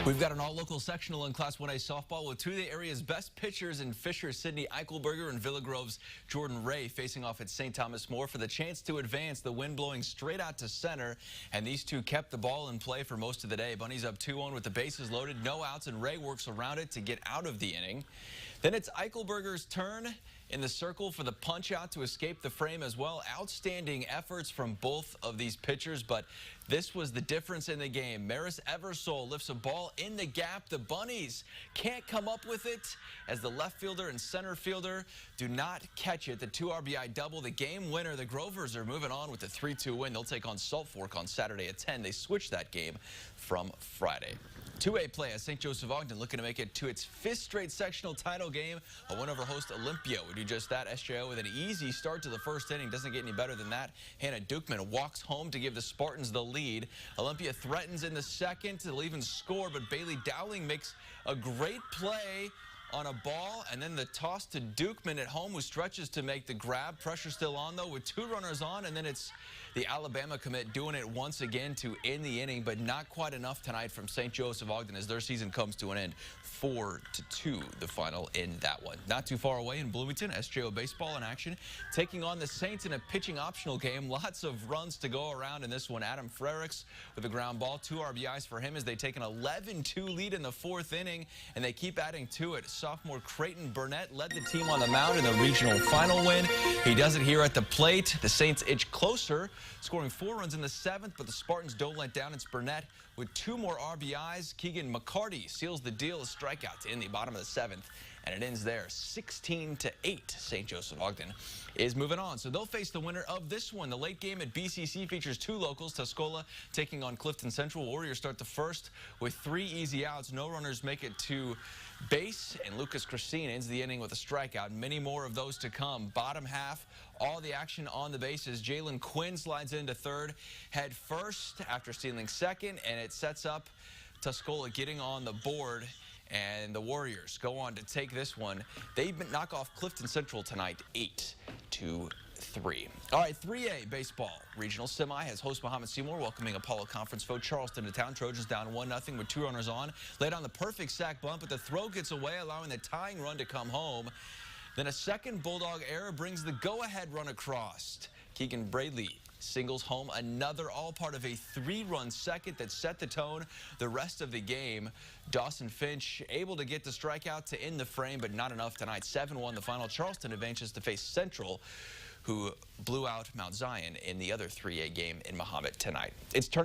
We've got an all-local sectional in Class 1A softball with two of the area's best pitchers in Fisher, Sidney Eichelberger, and Villa Grove's Jordan Ray facing off at St. Thomas More for the chance to advance. The wind blowing straight out to center, and these two kept the ball in play for most of the day. Bunnies up 2-1 with the bases loaded, no outs, and Ray works around it to get out of the inning. Then it's Eichelberger's turn in the circle for the punch out to escape the frame as well. Outstanding efforts from both of these pitchers, but this was the difference in the game. Maris Eversole lifts a ball in the gap. The Bunnies can't come up with it as the left fielder and center fielder do not catch it. The 2 RBI double, the game winner. The Grovers are moving on with the 3-2 win. They'll take on Salt Fork on Saturday at 10. They switched that game from Friday. 2A play as St. Joseph-Ogden looking to make it to its 5th straight sectional title game. A win over host Olympia would do just that. SJO with an easy start to the first inning. Doesn't get any better than that. Hannah Dukeman walks home to give the Spartans the lead. Olympia threatens in the second. They'll even score, but Bailey Dowling makes a great play on a ball, and then the toss to Dukeman at home, who stretches to make the grab. Pressure still on, though, with 2 runners on, and then it's the Alabama commit doing it once again to end the inning, but not quite enough tonight from St. Joseph-Ogden as their season comes to an end. 4-2 the final in that one. Not too far away in Bloomington, SJO baseball in action, taking on the Saints in a pitching optional game. Lots of runs to go around in this one. Adam Frericks with a ground ball, 2 RBIs for him as they take an 11-2 lead in the 4th inning, and they keep adding to it. Sophomore Creighton Burnett led the team on the mound in the regional final win. He does it here at the plate. The Saints inch closer, scoring 4 runs in the 7th, but the Spartans don't let down. It's Burnett with 2 more RBIs. Keegan McCarty seals the deal, a strikeout in the bottom of the 7th, and it ends there 16-8. St. Joseph-Ogden is moving on, so they'll face the winner of this one. The late game at BCC features 2 locals. Tuscola taking on Clifton Central. Warriors start the first with 3 easy outs. No runners make it to base, and Lucas Christine ends the inning with a strikeout. Many more of those to come. Bottom half, all the action on the bases. Jalen Quinn slides into third head first after stealing second, and it sets up Tuscola getting on the board, and the Warriors go on to take this one. They knock off Clifton Central tonight 8-3. All right, 3A baseball. Regional semi has host Muhammad Seymour welcoming Apollo Conference foe Charleston to town. Trojans down 1-0 with 2 runners on. Laid on the perfect sac bunt, but the throw gets away, allowing the tying run to come home. Then a second Bulldog error brings the go-ahead run across. Keegan Bradley singles home another, all part of a 3-run second that set the tone the rest of the game. Dawson Finch able to get the strikeout to end the frame, but not enough tonight. 7-1 the final. Charleston advances to face Central, who blew out Mount Zion in the other 3A game in Muhammad tonight. It's tournament